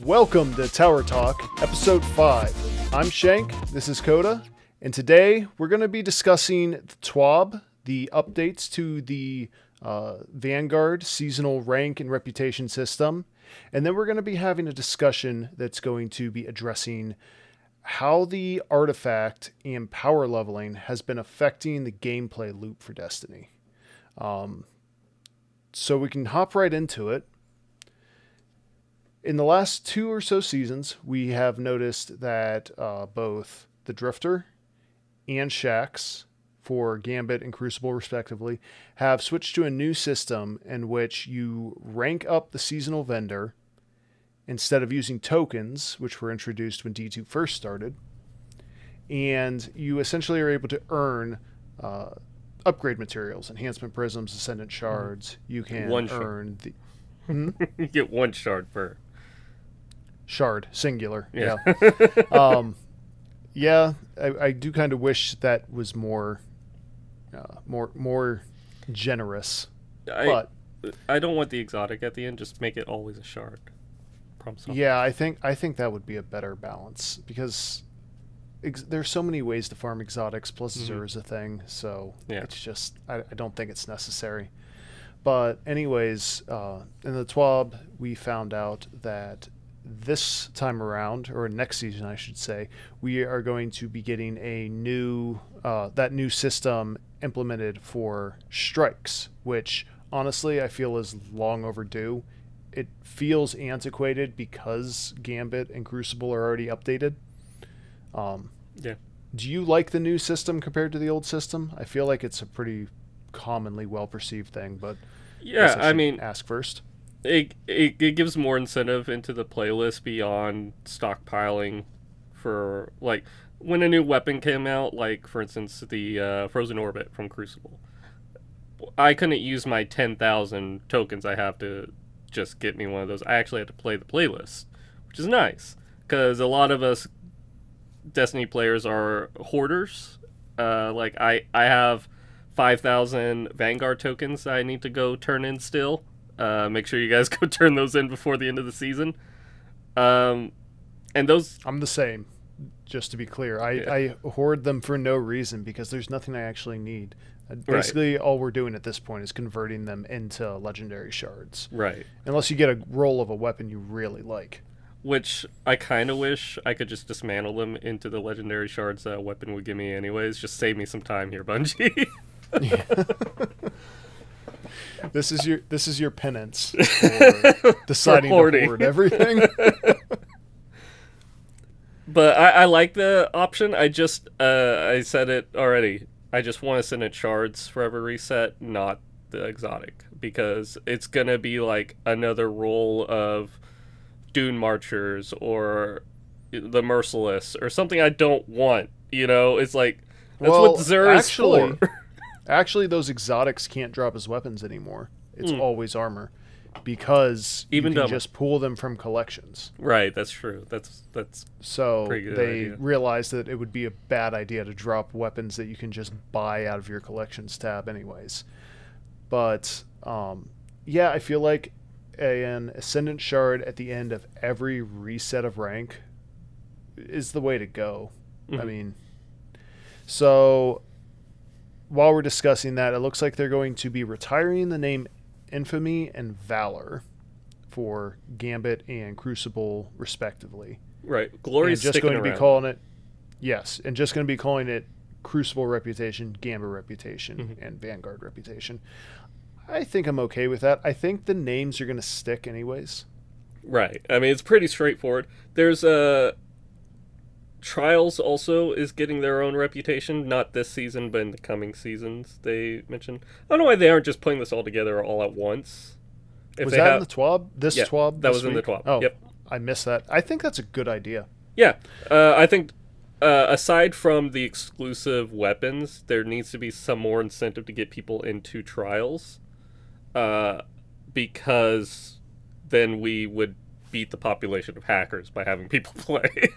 Welcome to Tower Talk, Episode 5. I'm Shank, this is Coda, and today we're going to be discussing the TWAB, the updates to the Vanguard seasonal rank and reputation system, and then we're going to be having a discussion that's going to be addressing how the artifact and power leveling has been affecting the gameplay loop for Destiny. So we can hop right into it. In the last 2 or so seasons, we have noticed that both the Drifter and Shax, for Gambit and Crucible respectively, have switched to a new system in which you rank up the seasonal vendor instead of using tokens, which were introduced when D2 first started. And you essentially are able to earn upgrade materials, enhancement prisms, ascendant shards. You can earn the... You get 1 shard per... Shard, singular. Yeah. Yeah. I do kind of wish that was more generous. But I don't want the exotic at the end. Just make it always a shard. Yeah, I think that would be a better balance because there's so many ways to farm exotics. Plus, Xur is a thing, so it's just I don't think it's necessary. But anyways, in the TWAB, we found out that this time around, or next season, I should say, we are going to be getting a new system implemented for strikes, which honestly I feel is long overdue. It feels antiquated because Gambit and Crucible are already updated. Do you like the new system compared to the old system? I feel like it's a pretty commonly well-perceived thing, but I mean, ask first. It gives more incentive into the playlist beyond stockpiling for, like, when a new weapon came out, like, for instance, the Frozen Orbit from Crucible. I couldn't use my 10,000 tokens I have to just get me one of those. I actually had to play the playlist, which is nice, because a lot of us Destiny players are hoarders. Like, I have 5,000 Vanguard tokens that I need to go turn in still. Make sure you guys go turn those in before the end of the season. And those... I'm the same, just to be clear. I hoard them for no reason because there's nothing I actually need. Basically, all we're doing at this point is converting them into legendary shards. Right. Unless you get a roll of a weapon you really like. Which I kind of wish I could just dismantle them into the legendary shards that a weapon would give me anyways. Just save me some time here, Bungie. This is your penance for deciding to hoard everything. But I like the option. I said it already. I just want to send it shards for every reset, not the exotic, because it's gonna be like another roll of Dune Marchers or the Merciless or something I don't want. You know, it's like that's what Xur is for. Actually, those exotics can't drop as weapons anymore. It's always armor, because you can just pull them from collections. Right, that's true. That's so pretty good they idea. realized that it would be a bad idea to drop weapons that you can just buy out of your collections tab, anyways. But yeah, I feel like an Ascendant Shard at the end of every reset of rank is the way to go. I mean, so. While we're discussing that, it looks like they're going to be retiring the name Infamy and Valor for Gambit and Crucible, respectively. Right. Glory's just sticking going to be around. calling it, yes, and just going to be calling it Crucible Reputation, Gambit Reputation, and Vanguard Reputation. I think I'm okay with that. I think the names are going to stick anyways. Right. I mean, it's pretty straightforward. There's Trials also is getting their own reputation, not this season, but in the coming seasons, they mentioned. I don't know why they aren't just putting this all together all at once. Was that in the TWAB? TWAB? That was in the TWAB. Oh, yep. I missed that. I think that's a good idea. Yeah. I think, aside from the exclusive weapons, there needs to be some more incentive to get people into Trials, because then we would beat the population of hackers by having people play.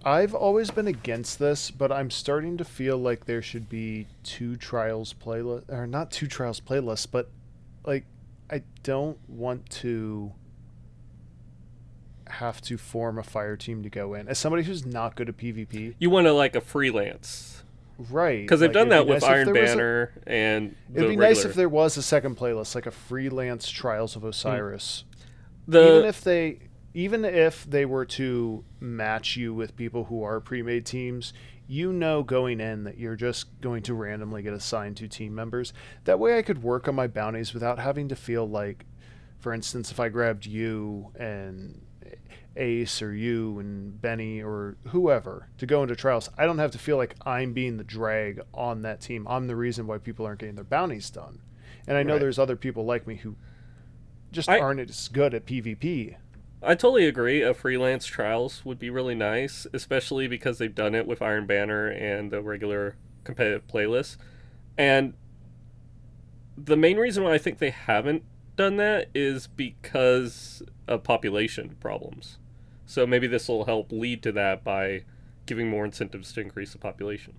I've always been against this, but I'm starting to feel like there should be 2 Trials playlists, or not 2 Trials playlists, but like I don't want to have to form a fire team to go in. As somebody who's not good at PvP, you want to like a freelance, right? Because they've done that with Iron Banner and it'd be nice if there was a second playlist, like a freelance Trials of Osiris. Even if they were to match you with people who are pre-made teams, you know going in that you're just going to randomly get assigned to team members. That way I could work on my bounties without having to feel like, for instance, if I grabbed you and Ace or you and Benny or whoever to go into trials, I don't have to feel like I'm being the drag on that team. I'm the reason why people aren't getting their bounties done. And I know there's other people like me who just aren't as good at PvP. I totally agree. A freelance trials would be really nice, especially because they've done it with Iron Banner and the regular competitive playlist. And the main reason why I think they haven't done that is because of population problems. So maybe this will help lead to that by giving more incentives to increase the population.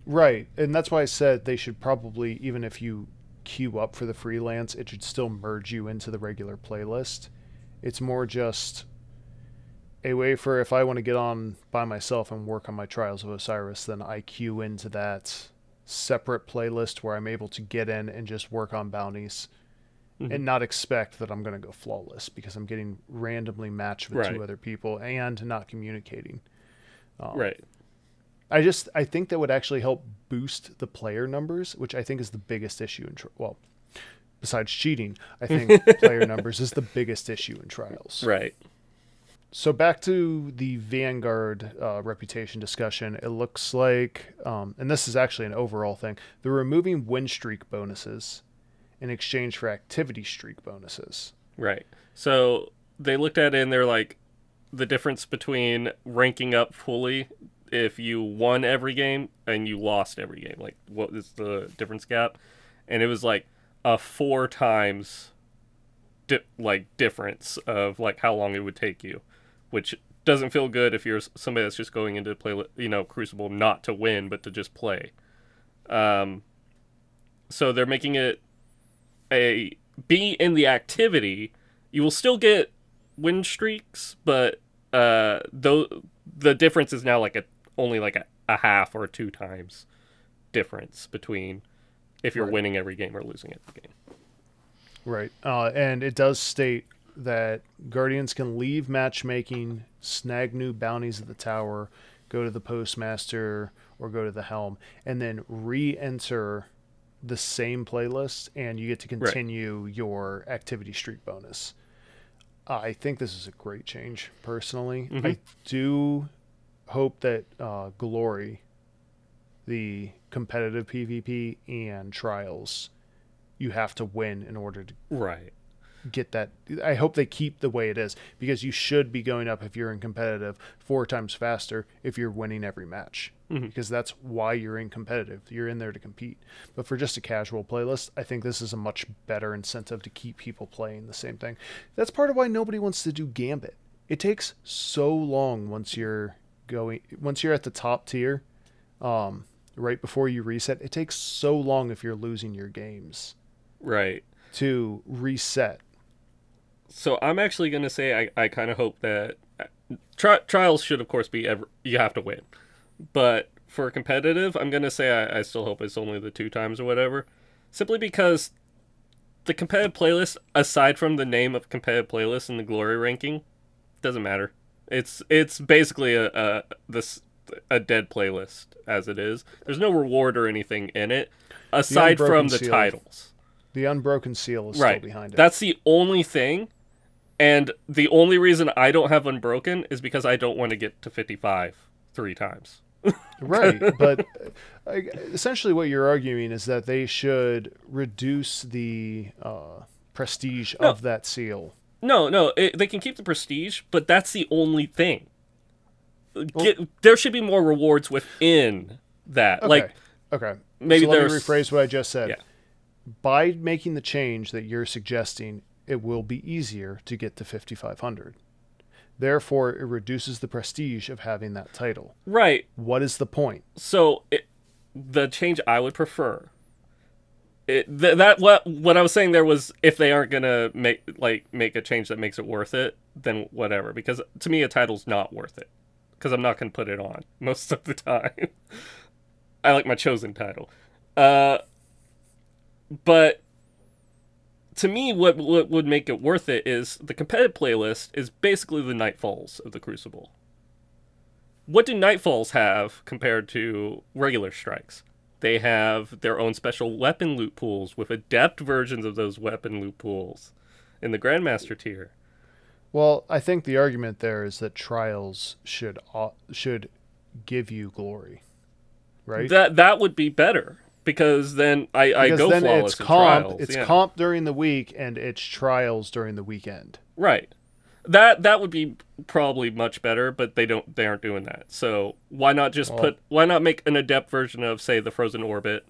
Right. And that's why I said they should probably, even if you queue up for the freelance, it should still merge you into the regular playlist. It's more just a way for if I want to get on by myself and work on my Trials of Osiris, then I queue into that separate playlist where I'm able to get in and just work on bounties and not expect that I'm going to go flawless because I'm getting randomly matched with two other people and not communicating. Right. I think that would actually help boost the player numbers, which I think is the biggest issue well, besides cheating, I think player numbers is the biggest issue in trials. Right. So back to the Vanguard reputation discussion, it looks like, and this is actually an overall thing, they're removing win streak bonuses in exchange for activity streak bonuses. Right. So they looked at it and they're like, the difference between ranking up fully if you won every game and you lost every game. Like, what is the difference gap? And it was like a 4 times difference of like how long it would take you, which doesn't feel good if you're somebody that's just going into play, Crucible not to win but to just play. So they're making it be in the activity. You will still get win streaks, but though the difference is now only a half or 2 times difference between if you're winning every game or losing every game. Right. And it does state that Guardians can leave matchmaking, snag new bounties at the tower, go to the Postmaster, or go to the Helm, and then re-enter the same playlist, and you get to continue your activity streak bonus. I think this is a great change, personally. I do hope that Glory, the competitive PvP, and Trials, you have to win in order to get that. I hope they keep the way it is, because you should be going up if you're in competitive 4 times faster if you're winning every match, because that's why you're in competitive. You're in there to compete. But for just a casual playlist, I think this is a much better incentive to keep people playing the same thing. That's part of why nobody wants to do Gambit. It takes so long once you're at the top tier, right before you reset. It takes so long if you're losing your games, to reset. So I'm actually going to say I kind of hope that Trials should, of course, be you have to win. But for competitive, I'm going to say I still hope it's only the 2 times or whatever. Simply because the competitive playlist, aside from the name of competitive playlist and the glory ranking, doesn't matter. It's basically a dead playlist as it is. There's no reward or anything in it, aside from the titles. The Unbroken Seal is still behind it. That's the only thing. And the only reason I don't have Unbroken is because I don't want to get to 55 3 times. Right, but essentially what you're arguing is that they should reduce the prestige of that seal. No, they can keep the prestige, but that's the only thing. There should be more rewards within that. Okay. Maybe so let me rephrase what I just said. Yeah. By making the change that you're suggesting, it will be easier to get to 5,500. Therefore, it reduces the prestige of having that title. Right. What is the point? So, the change I would prefer What I was saying there was, if they aren't gonna make a change that makes it worth it, then whatever. Because to me, a title's not worth it. Because I'm not gonna put it on most of the time. I like my chosen title. But to me, what would make it worth it is the competitive playlist is basically the Nightfalls of the Crucible. What do Nightfalls have compared to regular strikes? They have their own special weapon loot pools with adept versions of those weapon loot pools in the Grandmaster tier. Well, I think the argument there is that trials should give you glory, right? That would be better, because then I go then flawless it's in comp. trials. It's comp during the week, and it's trials during the weekend. Right. That would be probably much better, but they aren't doing that. So why not why not make an adept version of, say, the Frozen Orbit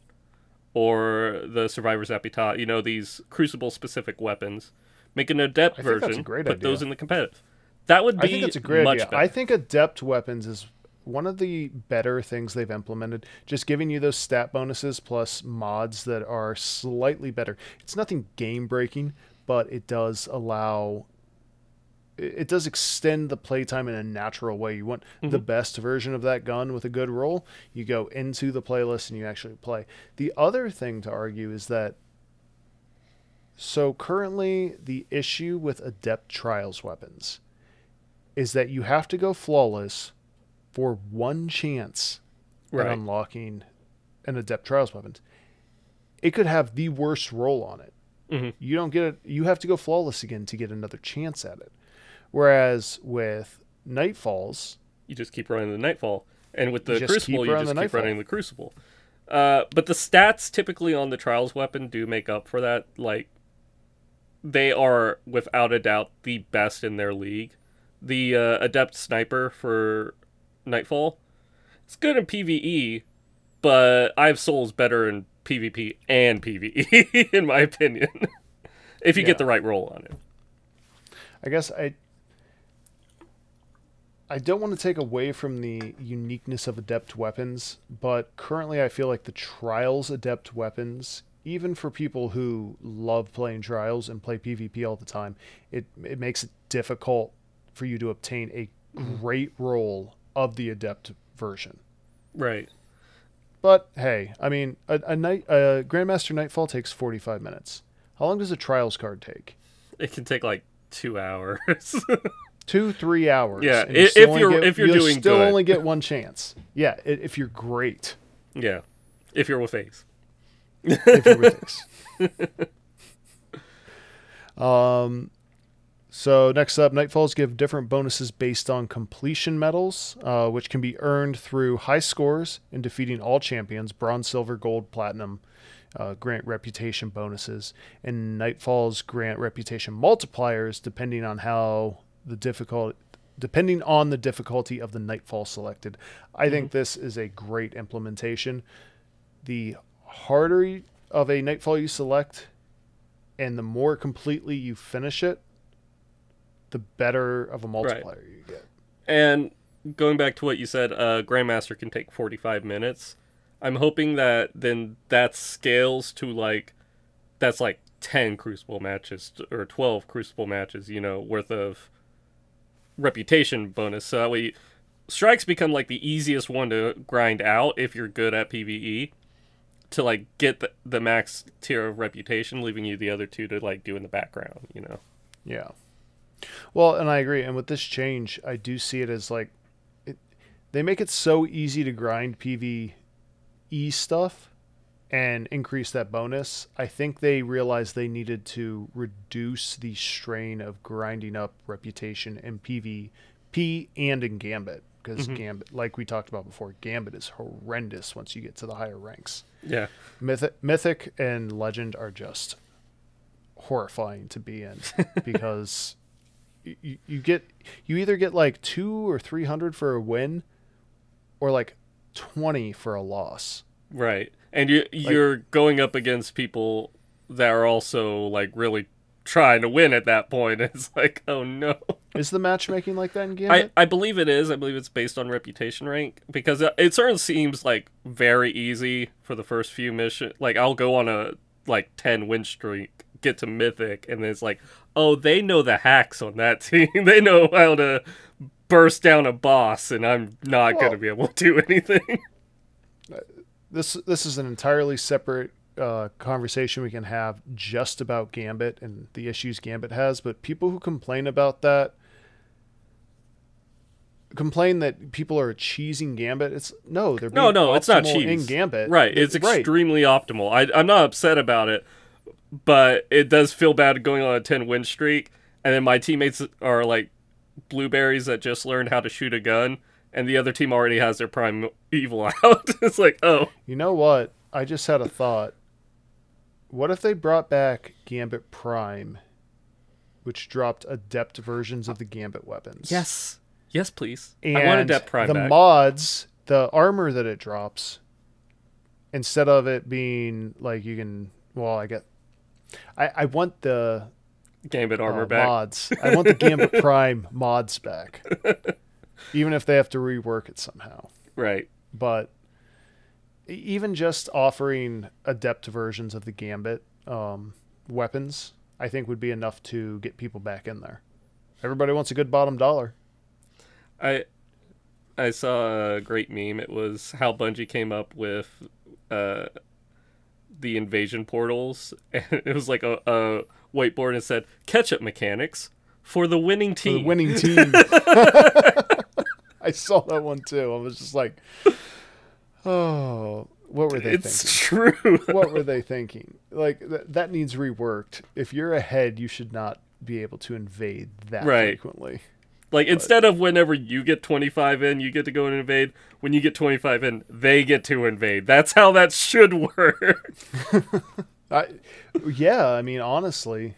or the Survivor's Epitaph, these Crucible specific weapons. Make an adept version, that's a great put idea. Those in the competitive. That would be I think that's a great much idea. better. I think adept weapons is one of the better things they've implemented. Just giving you those stat bonuses plus mods that are slightly better. It's nothing game breaking, but it does extend the playtime in a natural way. You want the best version of that gun with a good roll, you go into the playlist and you actually play. The other thing to argue is that, so currently the issue with adept trials weapons is that you have to go flawless for one chance at unlocking an adept trials weapon. It could have the worst roll on it. You don't get it. You have to go flawless again to get another chance at it. Whereas with Nightfalls, you just keep running the Nightfall, and with the Crucible, you just keep running the Crucible. But the stats typically on the Trials weapon do make up for that. Like, they are without a doubt the best in their league. The Adept Sniper for Nightfall, it's good in PvE, but I've Soul's better in PvP and PvE, in my opinion, if you get the right roll on it. I guess I don't want to take away from the uniqueness of adept weapons, but currently I feel like the Trials adept weapons, even for people who love playing Trials and play PvP all the time, it makes it difficult for you to obtain a great roll of the adept version. Right. But hey, I mean, a Grandmaster Nightfall takes 45 minutes. How long does a Trials card take? It can take like 2 hours. 2-3 hours. Yeah, if you're doing still good. only get one chance. Yeah, if you're great. Yeah, if you're with Ace. If you're with Ace. So next up, Nightfalls give different bonuses based on completion medals, which can be earned through high scores in defeating all champions, bronze, silver, gold, platinum. Grant reputation bonuses, and Nightfalls grant reputation multipliers depending on the difficulty of the Nightfall selected. I think this is a great implementation. The harder of a Nightfall you select, and the more completely you finish it, the better of a multiplier you get. And going back to what you said, Grandmaster can take 45 minutes. I'm hoping that then that scales to that's 10 Crucible matches or 12 Crucible matches, worth of reputation bonus. So that way, strikes become the easiest one to grind out if you're good at PvE, to get the max tier of reputation, leaving you the other two to do in the background. Yeah. Well, and I agree. And with this change, I do see it as they make it so easy to grind PvE stuff and increase that bonus. I think they realized they needed to reduce the strain of grinding up reputation in PvP and in Gambit, because Gambit, like we talked about before, Gambit is horrendous once you get to the higher ranks. Yeah. Mythic and Legend are just horrifying to be in because you either get 200 or 300 for a win or 20 for a loss. Right. And you're going up against people that are also really trying to win at that point. It's oh no. Is the matchmaking like that in Gambit? I believe it is. I believe it's based on reputation rank, because it certainly seems very easy for the first few missions. I'll go on a like 10 win streak get to Mythic, and then it's like, oh, they know the hacks on that team. They know how to burst down a boss, and I'm not going to be able to do anything. This is an entirely separate conversation we can have just about Gambit and the issues Gambit has, but people who complain about that complain that people are cheesing Gambit. It's they're being it's not cheese in Gambit. Right, it's extremely optimal. I'm not upset about it, but it does feel bad going on a 10 win streak, and then my teammates are like blueberries that just learned how to shoot a gun, and the other team already has their prime evil out. It's like, oh, you know what? I just had a thought. What if they brought back Gambit Prime, which dropped adept versions of the Gambit weapons? Yes, please. And I want Adept Prime back. Mods, the armor that it drops, instead of it being like you can, I want the Gambit armor back. Mods. I want the Gambit Prime mods back. Even if they have to rework it somehow. Right. But even just offering adept versions of the Gambit weapons, I think would be enough to get people back in there. Everybody wants a good bottom dollar. I saw a great meme. It was how Bungie came up with the invasion portals. And it was like a whiteboard and said, ketchup mechanics for the winning team. For the winning team. I saw that one too. I was just like, oh, what were they thinking? It's true. What were they thinking? Like, that needs reworked. If you're ahead, you should not be able to invade that frequently. Like, instead of whenever you get 25 in, you get to go and invade. When you get 25 in, they get to invade. That's how that should work. I mean, honestly,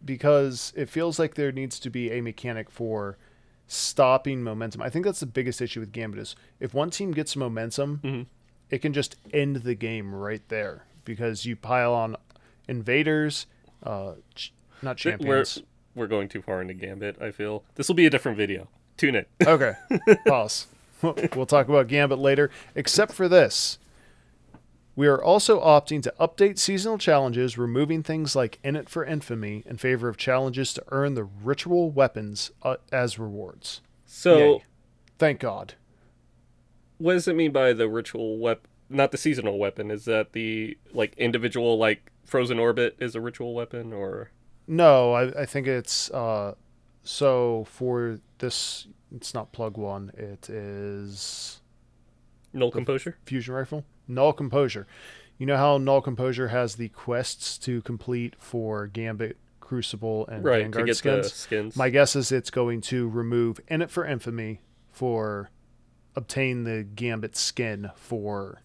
because it feels like there needs to be a mechanic for stopping momentum. I think that's the biggest issue with Gambit is if one team gets momentum, it can just end the game right there because you pile on invaders, not champions. We're going too far into Gambit, I feel. This will be a different video. Tune in. Okay. Pause. We'll talk about Gambit later. Except for this. We are also opting to update seasonal challenges, removing things like In It for Infamy in favor of challenges to earn the ritual weapons as rewards. So, yay. Thank God. What does it mean by the ritual weapon? Not the seasonal weapon. Is that the individual Frozen Orbit is a ritual weapon, or? No, I think it's so for this. It's not plug one. It is Null Composure fusion rifle. Null Composure. You know how Null Composure has the quests to complete for Gambit, Crucible, and Vanguard to get skins? The skins. My guess is it's going to remove In It for Infamy for obtain the Gambit skin for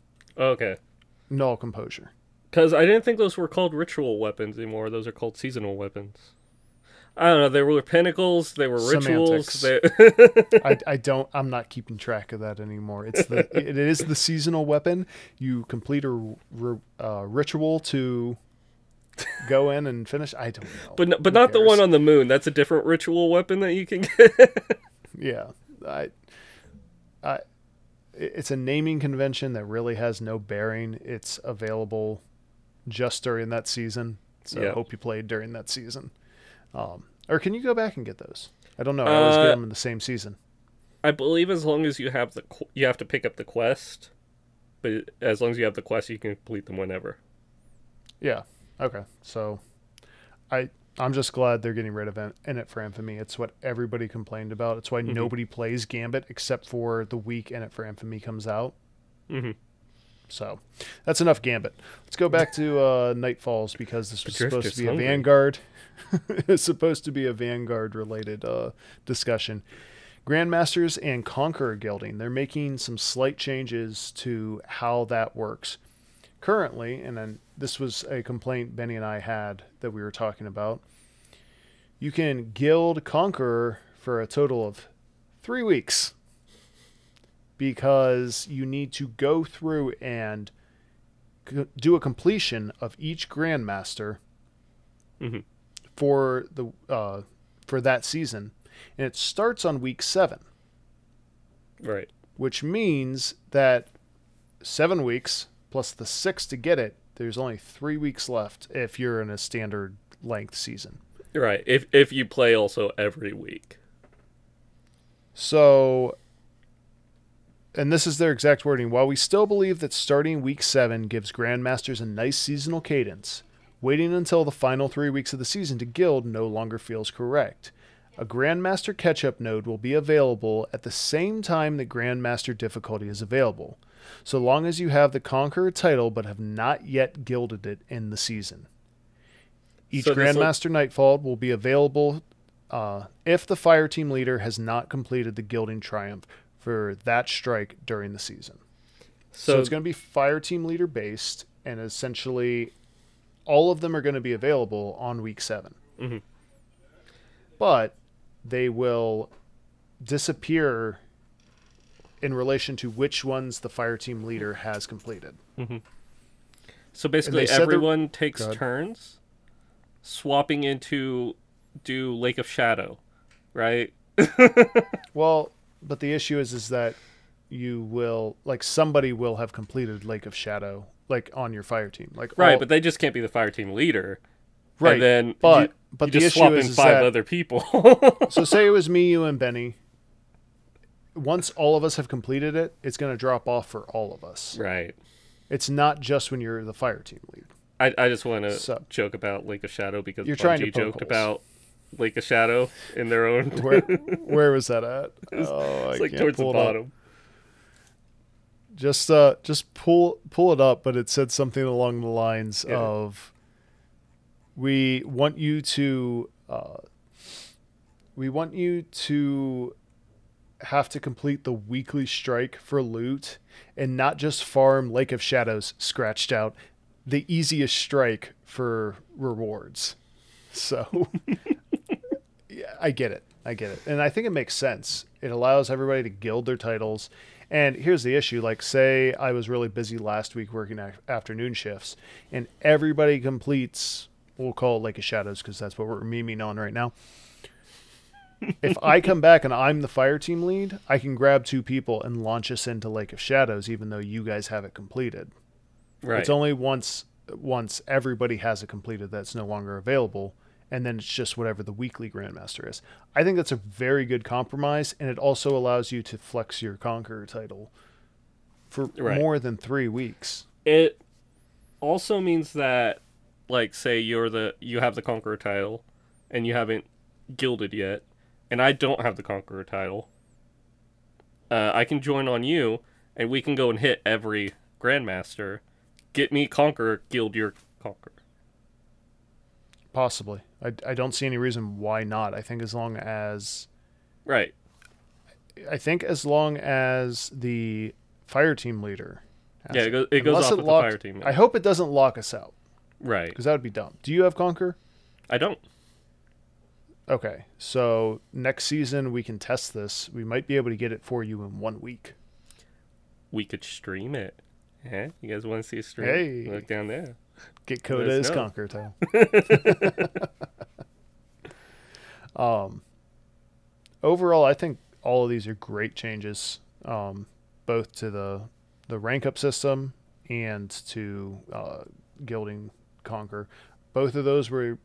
Null Composure. Because I didn't think those were called ritual weapons anymore. Those are called seasonal weapons. I don't know. They were pinnacles. They were rituals. I'm not keeping track of that anymore. It is the seasonal weapon. You complete a ritual to go in and finish. I don't know. But not the one on the moon. That's a different ritual weapon that you can get. Yeah. It's a naming convention that really has no bearing. It's available just during that season. So I hope you played during that season. Or can you go back and get those? I don't know. I always get them in the same season. I believe as long as you have you have to pick up the quest, but as long as you have the quest, you can complete them whenever. Yeah. Okay. So I'm just glad they're getting rid of In It for Infamy. It's what everybody complained about. It's why nobody plays Gambit except for the week In It for Infamy comes out. So that's enough Gambit. Let's go back to Nightfalls because this was supposed to be a Vanguard. It's supposed to be a Vanguard related discussion. Grandmasters and Conqueror Guilding. They're making some slight changes to how that works. Currently, and then this was a complaint Benny and I had that we were talking about, you can guild Conqueror for a total of 3 weeks because you need to go through and do a completion of each Grandmaster for that season, and it starts on week 7. Right. Which means that 7 weeks plus the 6 to get it there's only 3 weeks left if you're in a standard length season. Right. If you play also every week. So, and this is their exact wording, while we still believe that starting week 7 gives Grandmasters a nice seasonal cadence, waiting until the final 3 weeks of the season to guild no longer feels correct. A Grandmaster catch-up node will be available at the same time that Grandmaster difficulty is available, so long as you have the Conqueror title but have not yet gilded it in the season. Each Grandmaster Nightfall will be available if the fire team leader has not completed the gilding triumph for that strike during the season. So it's going to be fire team leader based, and essentially all of them are going to be available on week 7. Mm-hmm. But they will disappear in relation to which ones the fire team leader has completed. Mm-hmm. So basically everyone takes turns swapping into do Lake of Shadow, right? Well, but the issue is that you will, like, somebody will have completed Lake of Shadow, like, on your fire team. Like, right, but they just can't be the fire team leader. Right, and then but you the just issue swap is in 5 other people. So say it was me, you, and Benny. Once all of us have completed it, it's going to drop off for all of us. Right. It's not just when you're the fire team lead. I just want to joke about Lake of Shadow because you're trying to joked holes. About Lake of Shadow in their own. Where was that at? It's like towards the bottom. Just pull it up, but it said something along the lines of, we want you to have to complete the weekly strike for loot and not just farm Lake of Shadows scratched out, the easiest strike for rewards. So yeah, I get it. And I think it makes sense. It allows everybody to guild their titles. And here's the issue. Like, say I was really busy last week working afternoon shifts, and everybody completes, we'll call it Lake of Shadows because that's what we're memeing on right now. If I come back and I'm the fire team lead, I can grab 2 people and launch us into Lake of Shadows, even though you guys have it completed. Right. It's only once everybody has it completed that's no longer available, and then it's just whatever the weekly Grandmaster is. I think that's a very good compromise, and it also allows you to flex your Conqueror title for more than 3 weeks. It also means that, like, say you have the Conqueror title, and you haven't gilded yet, and I don't have the Conqueror title. I can join on you, and we can go and hit every Grandmaster. Get me Conqueror, guild your Conqueror. Possibly. I don't see any reason why not. I think as long as... Right. I think as long as the fire team leader... it goes off with the fire team. I hope it doesn't lock us out. Right. Because that would be dumb. Do you have Conqueror? I don't. Okay. So next season we can test this. We might be able to get it for you in 1 week. We could stream it. Yeah? You guys want to see a stream? Hey. Look down there. Get Coda's Conqueror title. Overall, I think all of these are great changes, both to the rank up system and to gilding Conqueror. Both of those were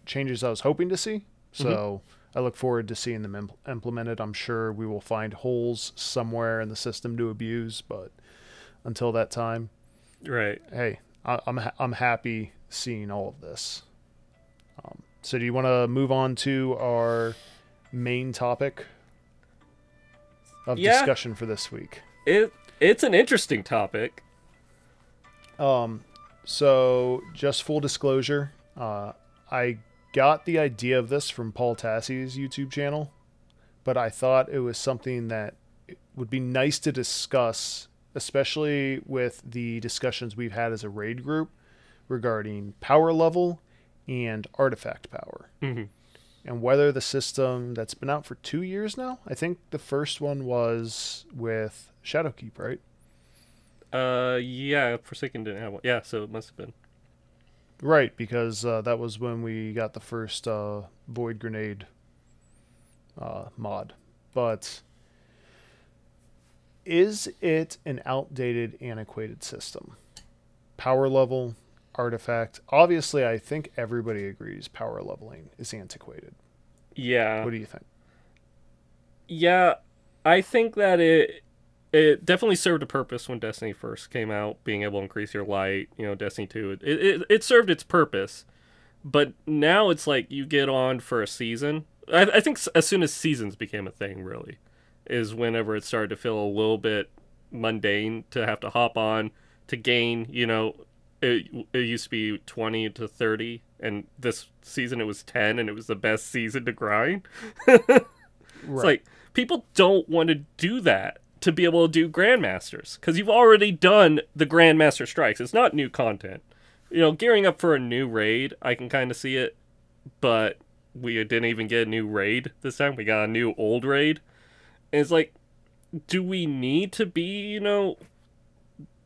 changes I was hoping to see, so I look forward to seeing them implemented. I'm sure we will find holes somewhere in the system to abuse, but until that time, right? Hey, I'm happy seeing all of this. So do you want to move on to our main topic of discussion for this week? It's an interesting topic. So just full disclosure, I got the idea of this from Paul Tassie's YouTube channel, but I thought it was something that would be nice to discuss, especially with the discussions we've had as a raid group regarding power level and artifact power. And whether the system that's been out for 2 years now, I think the first one was with Shadowkeep, right? Yeah, Forsaken didn't have one. Yeah, so it must have been. Right, because that was when we got the first Void Grenade mod. But is it an outdated, antiquated system? power level, artifact. Obviously, I think everybody agrees power leveling is antiquated. Yeah. What do you think? Yeah, I think that it definitely served a purpose when Destiny first came out, being able to increase your light. You know, Destiny 2, it served its purpose. But now it's like you get on for a season. I think as soon as seasons became a thing, really, is whenever it started to feel a little bit mundane to have to hop on to gain, you know, it used to be 20 to 30, and this season it was 10, and it was the best season to grind. It's like, people don't want to do that to be able to do Grandmasters, because you've already done the Grandmaster strikes. It's not new content. You know, gearing up for a new raid, I can kind of see it, but we didn't even get a new raid this time. We got a new old raid. And it's like, do we need to be, you know,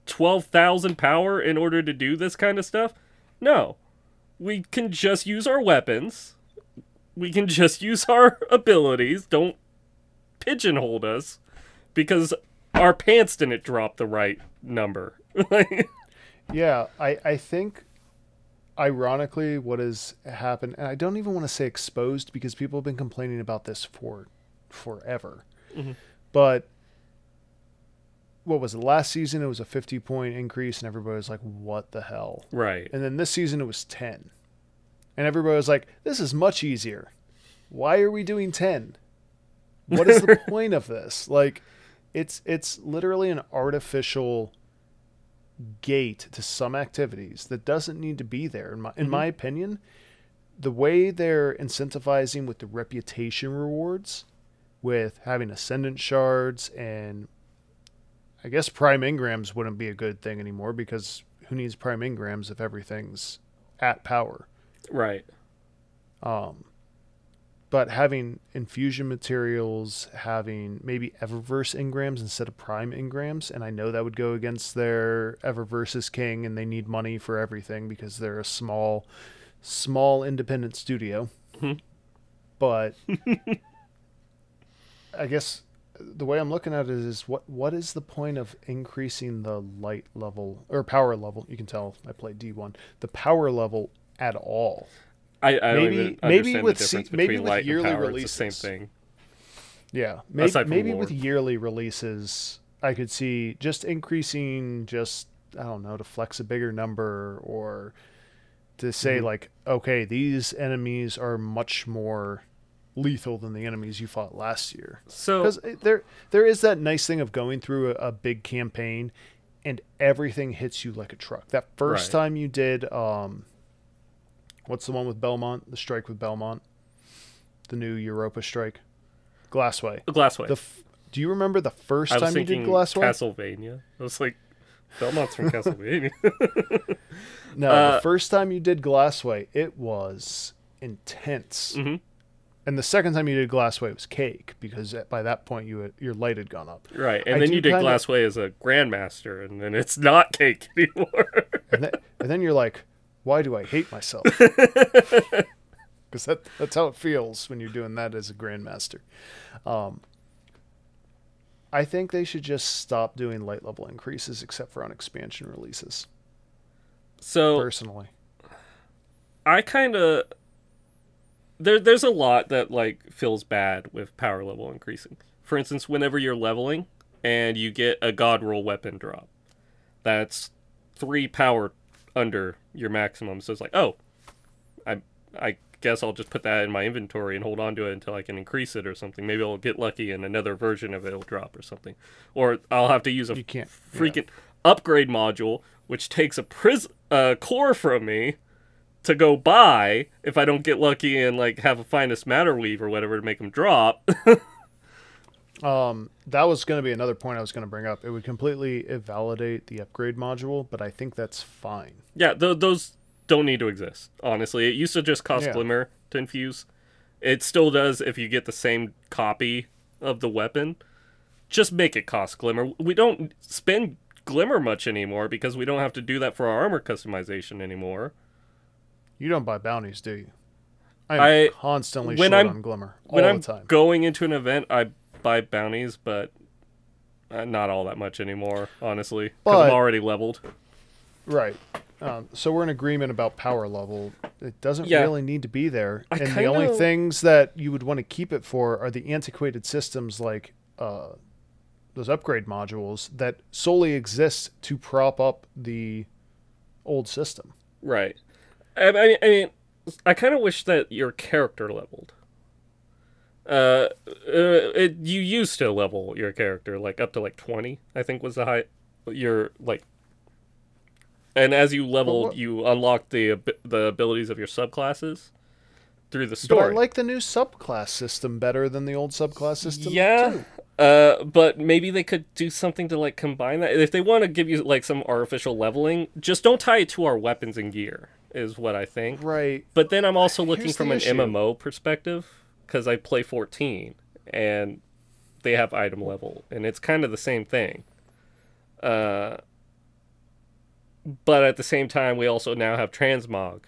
12,000 power in order to do this kind of stuff? No. We can just use our weapons. We can just use our abilities. Don't pigeonhole us because our pants didn't drop the right number. Yeah, I think, ironically, what has happened, and I don't even want to say exposed because people have been complaining about this for forever. Mm-hmm. But what was it? Last season, it was a 50-point increase, and everybody was like, what the hell? Right. And then this season, it was 10. And everybody was like, this is much easier. Why are we doing 10? What is the point of this? Like, it's literally an artificial gate to some activities that doesn't need to be there. In my opinion, the way they're incentivizing with the reputation rewards, with having ascendant shards, and I guess prime engrams wouldn't be a good thing anymore, because who needs prime engrams if everything's at power? Right. But having infusion materials, having maybe Eververse engrams instead of prime engrams, and I know that would go against their Eververse is king, and they need money for everything because they're a small independent studio. Mm-hmm. But I guess the way I'm looking at it is, what is the point of increasing the light level or power level? You can tell I played D1. The power level at all. I don't even understand the difference between light and power. Releases. It's the same thing. Yeah, maybe with yearly releases, I could see just increasing, I don't know, to flex a bigger number, or to say like, okay, these enemies are much more lethal than the enemies you fought last year. So because there is that nice thing of going through a big campaign and everything hits you like a truck. That first time you did, what's the one with Belmont? The strike with Belmont, the new Europa strike, Glassway. Glassway. Do you remember the first time you did Glassway? Castlevania. I was like, Belmont's from Castlevania. No, the first time you did Glassway, it was intense. Mm-hmm. And the second time you did Glassway was cake, because by that point your light had gone up. Right, and then you did Glassway as a Grandmaster, and then it's not cake anymore. and then you're like, why do I hate myself? Because that's how it feels when you're doing that as a Grandmaster. I think they should just stop doing light level increases except for on expansion releases. So personally, I kind of... There's a lot that like feels bad with power level increasing. For instance, whenever you're leveling and you get a God Roll weapon drop, that's 3 power under your maximum. So it's like, oh, I guess I'll just put that in my inventory and hold on to it until I can increase it or something. Maybe I'll get lucky and another version of it will drop or something. Or I'll have to use a freaking upgrade module, which takes a core from me to go buy if I don't get lucky and like have a finest matter weave or whatever to make them drop. That was going to be another point I was going to bring up. It would completely invalidate the upgrade module, but I think that's fine. Yeah, those don't need to exist, honestly. It used to just cost Glimmer to infuse. It still does if you get the same copy of the weapon. Just make it cost Glimmer. We don't spend Glimmer much anymore because we don't have to do that for our armor customization anymore. You don't buy bounties, do you? I'm constantly short on Glimmer all the time. When I'm going into an event, I buy bounties, but not all that much anymore, honestly, because I'm already leveled. Right. So we're in agreement about power level. It doesn't really need to be there. And the only things that you would want to keep it for are the antiquated systems like those upgrade modules that solely exist to prop up the old system. Right. I mean, I kind of wish that your character leveled. You used to level your character like up to like 20, I think was the high. Your like. And as you leveled, you unlocked the abilities of your subclasses through the story. But I like the new subclass system better than the old subclass system. Yeah, but maybe they could do something to like combine that. If they want to give you like some artificial leveling, just don't tie it to our weapons and gear, is what I think. Right. But then I'm also looking from an MMO perspective, because I play 14, and they have item level, and it's kind of the same thing. But at the same time, we also now have transmog.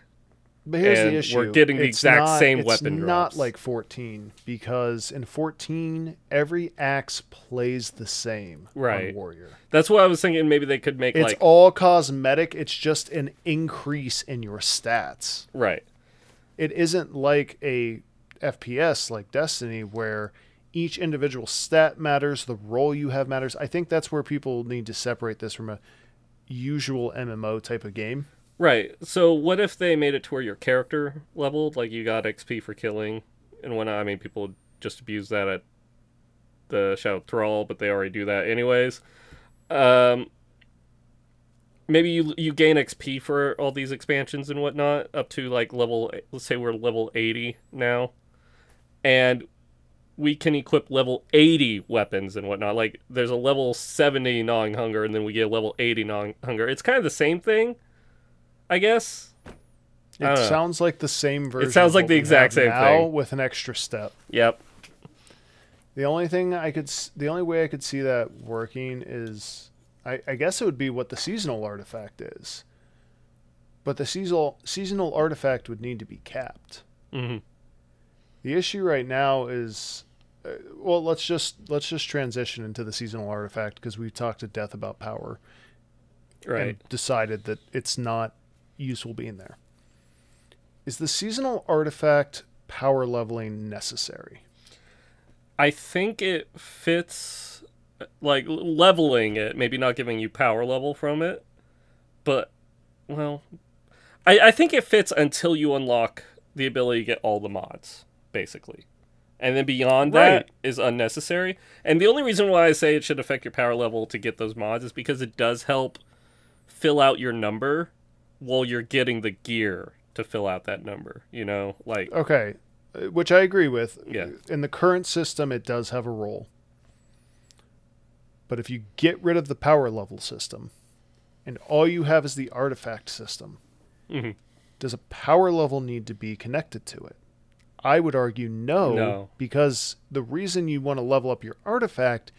But here's the issue. We're getting the exact same weapon drops. It's not like 14, because in 14, every axe plays the same on Warrior. That's what I was thinking. Maybe they could make it's all cosmetic. It's just an increase in your stats. Right. It isn't like a FPS like Destiny where each individual stat matters, the role you have matters. I think that's where people need to separate this from a usual MMO type of game. Right. So what if they made it to where your character leveled, like you got XP for killing and whatnot? I mean, people just abuse that at the Shadow Thrall, but they already do that anyways. Maybe you gain XP for all these expansions and whatnot up to like level, let's say we're level 80 now, and we can equip level 80 weapons and whatnot. Like, there's a level 70 gnawing hunger, and then we get a level 80 gnawing hunger. It's kind of the same thing, I guess. It sounds like the same version. It sounds like the exact same thing with an extra step. Yep. The only way I could see that working is, I guess it would be what the seasonal artifact is. But the seasonal artifact would need to be capped. Mm-hmm. The issue right now is, well, let's just transition into the seasonal artifact, because we've talked to death about power, and decided that it's not useful being there. Is the seasonal artifact power leveling necessary? I think it fits, like leveling it, maybe not giving you power level from it, but well, I think it fits until you unlock the ability to get all the mods. Basically. And then beyond that is unnecessary. And the only reason why I say it should affect your power level to get those mods is because it does help fill out your number while you're getting the gear to fill out that number, you know? Like, okay, which I agree with. Yeah. In the current system, it does have a role. But if you get rid of the power level system and all you have is the artifact system, does a power level need to be connected to it? I would argue no, because the reason you want to level up your artifact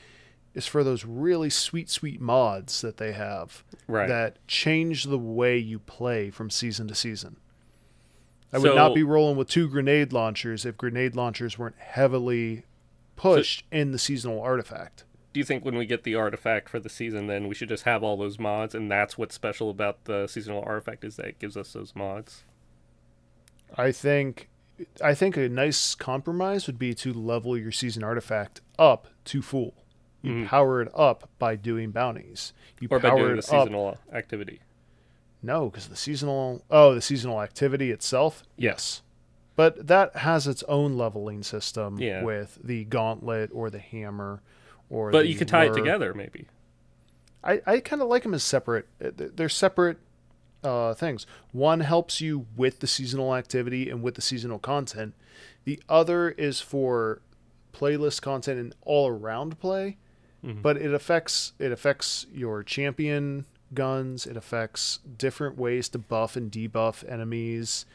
is for those really sweet mods that they have that change the way you play from season to season. I would not be rolling with 2 grenade launchers if grenade launchers weren't heavily pushed in the seasonal artifact. Do you think when we get the artifact for the season, then we should just have all those mods, and that's what's special about the seasonal artifact, is that it gives us those mods? I think a nice compromise would be to level your season artifact up to full. You power it up by doing bounties. Or by doing the seasonal activity. No, because the seasonal activity itself, yes. But that has its own leveling system with the gauntlet or the hammer. But you could tie it together, maybe. I kind of like them as separate. They're separate things. One helps you with the seasonal activity and with the seasonal content. The other is for playlist content and all around play, but it affects your champion guns. It affects different ways to buff and debuff enemies,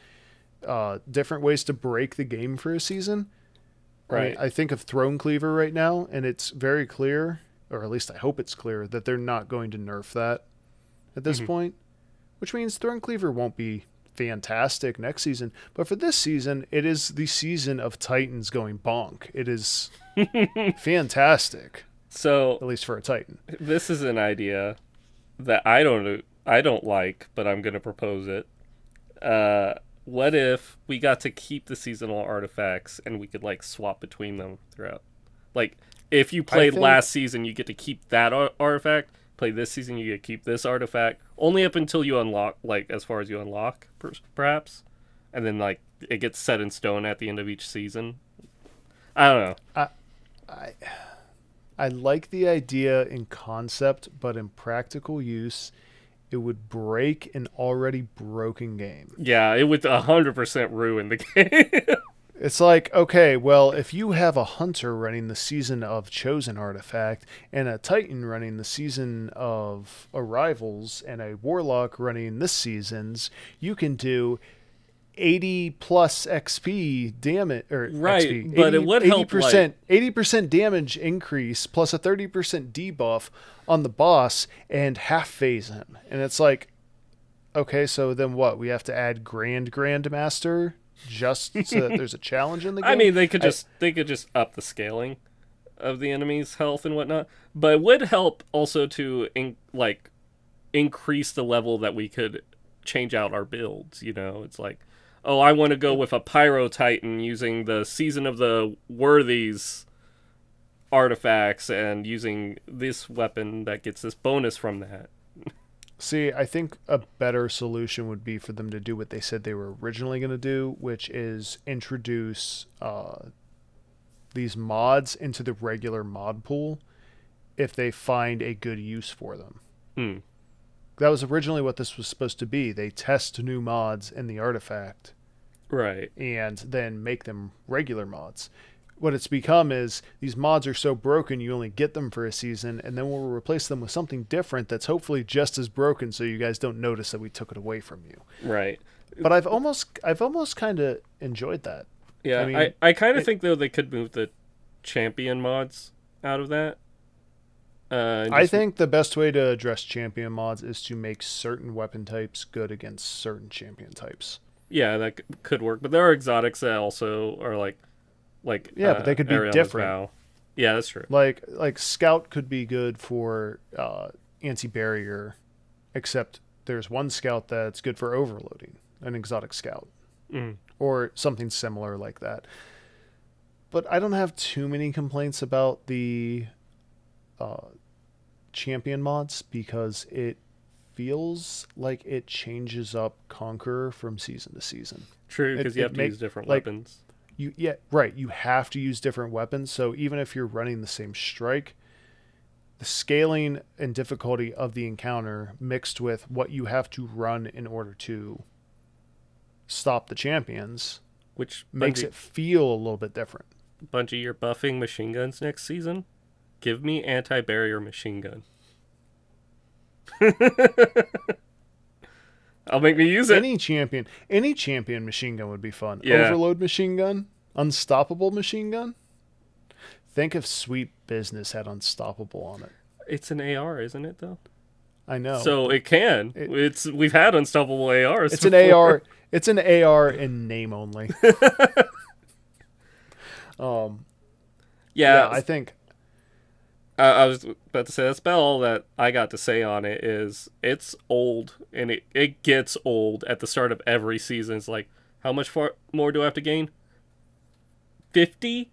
different ways to break the game for a season. Right. I think of Throne Cleaver right now, and it's very clear, or at least I hope it's clear, that they're not going to nerf that at this point. Which means Throne Cleaver won't be fantastic next season. But for this season, it is the season of Titans going bonk. It is fantastic. So, at least for a Titan. This is an idea that I don't I don't like, but I'm going to propose it. What if we got to keep the seasonal artifacts and we could like swap between them throughout? Like, if you played last season, you get to keep that artifact. Play this season, you get to keep this artifact. Only up until you unlock, like, as far as you unlock, perhaps. And then, like, it gets set in stone at the end of each season. I don't know. I like the idea in concept, but in practical use, it would break an already broken game. Yeah, it would 100% ruin the game. It's like, okay, well, if you have a hunter running the Season of Chosen artifact, and a titan running the Season of Arrivals, and a warlock running this season's, you can do 80 plus XP damage, or right, XP, but it would help 80% damage increase plus a 30% debuff on the boss and half phase him. And it's like, okay, so then what? We have to add Grandmaster just so that there's a challenge in the game? I mean, they could just up the scaling of the enemy's health and whatnot, but it would help also to increase the level that we could change out our builds. You know, it's like, oh, I want to go with a Pyro Titan using the Season of the Worthies artifacts and using this weapon that gets this bonus from that. See, I think a better solution would be for them to do what they said they were originally going to do, which is introduce these mods into the regular mod pool if they find a good use for them. That was originally what this was supposed to be. They test new mods in the artifact. Right. And then make them regular mods. What it's become is these mods are so broken you only get them for a season, and then we'll replace them with something different that's hopefully just as broken so you guys don't notice that we took it away from you. Right. But I've almost kind of enjoyed that. Yeah, I mean, I kind of think though they could move the champion mods out of that. I think the best way to address champion mods is to make certain weapon types good against certain champion types. Yeah, that could work. But there are exotics that also are like yeah, but they could be different. Yeah, that's true. Like Scout could be good for anti-barrier, except there's one Scout that's good for overloading, an exotic Scout, or something similar like that. But I don't have too many complaints about the champion mods because it feels like it changes up Conqueror from season to season. True, because you have to use different weapons. You have to use different weapons. So even if you're running the same strike, the scaling and difficulty of the encounter mixed with what you have to run in order to stop the champions, which makes it feel a little bit different. Bungie, you're buffing machine guns next season? Give me anti-barrier machine gun. I'll make me use it. Any champion machine gun would be fun. Yeah. Overload machine gun, unstoppable machine gun. Think if Sweet Business had unstoppable on it. It's an AR, isn't it though? I know. So it can. We've had unstoppable ARs. It's before. An AR. It's an AR in name only. Yeah, I think. I was about to say that's about all that I got to say on it. Is it's old and it gets old at the start of every season. It's like, how much more do I have to gain? 50?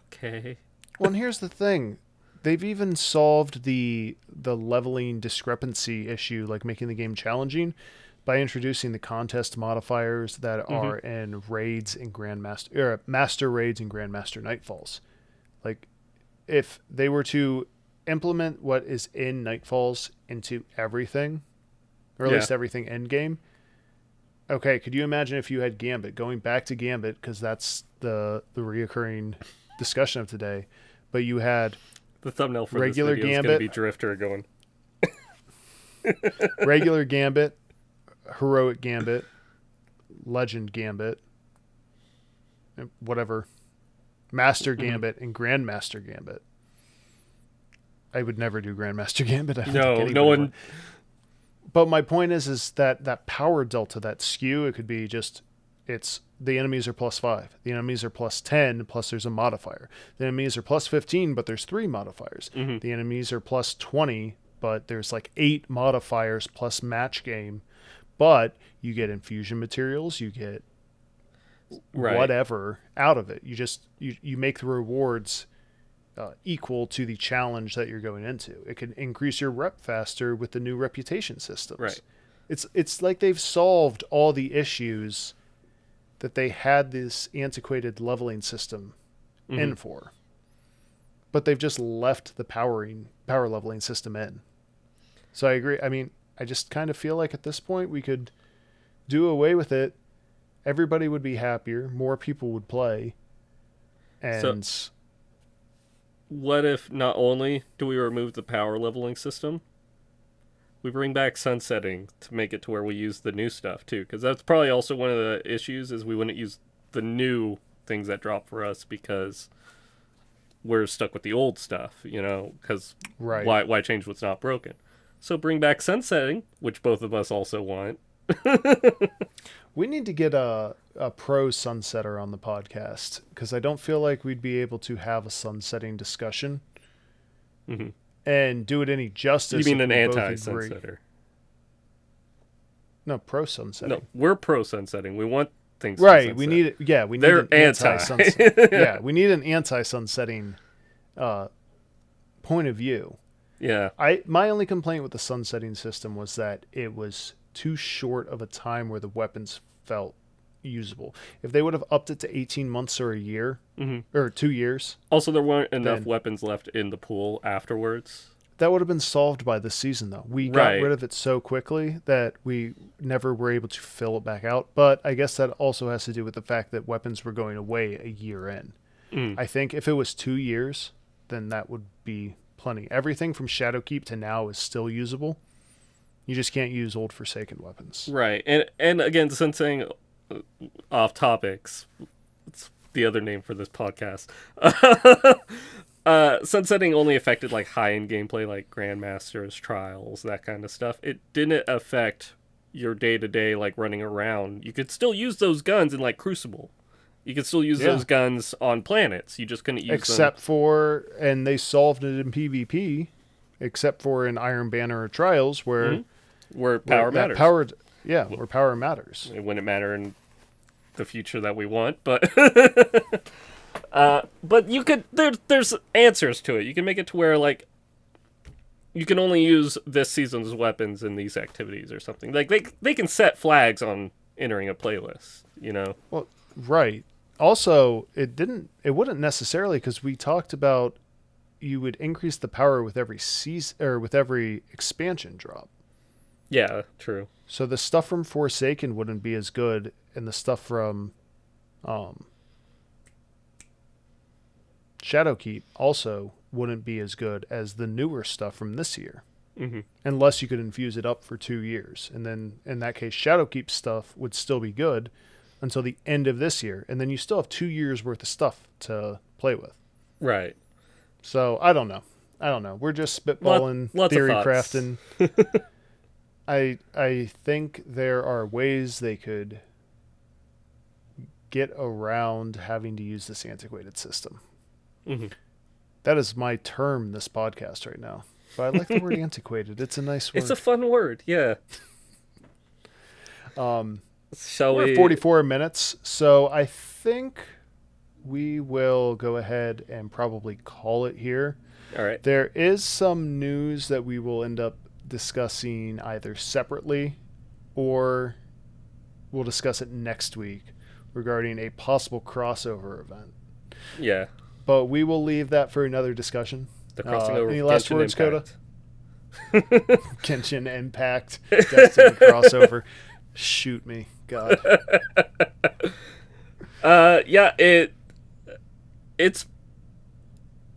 Okay. Well, and here's the thing. They've even solved the leveling discrepancy issue, like making the game challenging, by introducing the contest modifiers that are in raids and master raids and Grandmaster Nightfalls. Like, if they were to implement what is in Nightfalls into everything, or at least everything end game, okay, could you imagine if you had Gambit, going back to Gambit, because that's the reoccurring discussion of today, but you had the thumbnail for regular this video Gambit, is going to be Drifter going. regular Gambit, Heroic Gambit, Legend Gambit, whatever, Master Gambit, and Grandmaster Gambit. I would never do Grandmaster Gambit. No one would. But my point is that power delta, that skew, it could be just, it's the enemies are +5. The enemies are +10, plus there's a modifier. The enemies are +15, but there's 3 modifiers. The enemies are +20, but there's like 8 modifiers plus match game, but you get infusion materials, you get whatever out of it. You make the rewards equal to the challenge that you're going into. It can increase your rep faster with the new reputation systems. Right. It's like they've solved all the issues that they had this antiquated leveling system in for. But they've just left the power leveling system in. So I agree. I mean, I just kind of feel like at this point we could do away with it. Everybody would be happier. More people would play. And so, what if not only do we remove the power leveling system, we bring back sunsetting to make it to where we use the new stuff too? Because that's probably also one of the issues, is we wouldn't use the new things that drop for us because we're stuck with the old stuff, you know, because why change what's not broken? So bring back sunsetting, which both of us also want. We need to get a pro sunsetter on the podcast, because I don't feel like we'd be able to have a sunsetting discussion and do it any justice. You mean an anti-sunsetter? No, pro sunsetting. No, we're pro sunsetting. We want things right. To we need it. Yeah, we need They're an anti-sunsetting. Yeah, we need an anti-sunsetting point of view. Yeah. My only complaint with the sunsetting system was that it was too short of a time where the weapons felt usable. If they would have upped it to 18 months or a year, or 2 years. Also, there weren't enough weapons left in the pool afterwards. That would have been solved by this season, though. We got rid of it so quickly that we never were able to fill it back out. But I guess that also has to do with the fact that weapons were going away a year in. I think if it was 2 years, then that would be plenty. Everything from Shadowkeep to now is still usable. You just can't use old Forsaken weapons. Right. And again, since saying off topics, it's the other name for this podcast. Sunsetting only affected like high-end gameplay, like Grandmasters, Trials, that kind of stuff. It didn't affect your day-to-day, like running around. You could still use those guns in like Crucible. You could still use those guns on planets. You just couldn't use them. For, and they solved it in PvP, except for in Iron Banner or Trials, where power matters. Where power matters. It wouldn't matter in the future that we want, but but you could. There's answers to it. You can make it to where like you can only use this season's weapons in these activities or something. Like they can set flags on entering a playlist. You know. Well, right. Also, it wouldn't necessarily, because we talked about you would increase the power with every season or with every expansion drop. Yeah, true. So the stuff from Forsaken wouldn't be as good, and the stuff from Shadowkeep also wouldn't be as good as the newer stuff from this year. Unless you could infuse it up for 2 years. And then, in that case, Shadowkeep stuff would still be good until the end of this year. And then you still have 2 years worth of stuff to play with. Right. So, I don't know. We're just spitballing, theory crafting. I think there are ways they could get around having to use this antiquated system. That is my term this podcast right now. But I like the word antiquated. It's a nice word. It's a fun word, yeah. We're 44 minutes, so I think we will go ahead and probably call it here. All right. There is some news that we will end up discussing either separately or we'll discuss it next week regarding a possible crossover event. Yeah. But we will leave that for another discussion. The crossing over. Any last words, Coda? Genshin Impact, Destiny crossover. Shoot me, God. Yeah, it's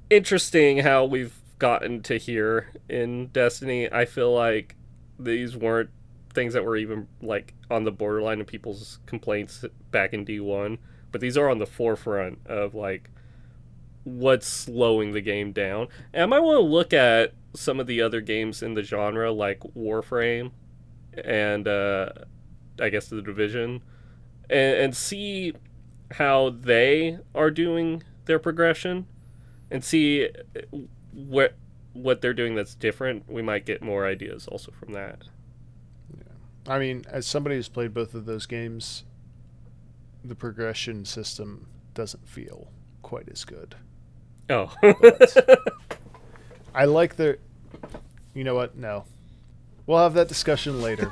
interesting how we've gotten to here in Destiny. I feel like these weren't things that were even like on the borderline of people's complaints back in D1, but these are on the forefront of like what's slowing the game down. And I might want to look at some of the other games in the genre, like Warframe and I guess The Division, and see how they are doing their progression, and see what they're doing that's different, we might get more ideas also from that. Yeah. I mean, as somebody who's played both of those games, the progression system doesn't feel quite as good. Oh. I like their... You know what? No. We'll have that discussion later.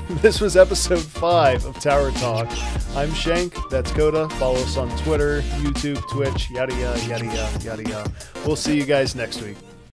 This was episode 5 of Tower Talk. I'm Shank. That's Coda. Follow us on Twitter, YouTube, Twitch, yada yada yada yada yada yada. We'll see you guys next week.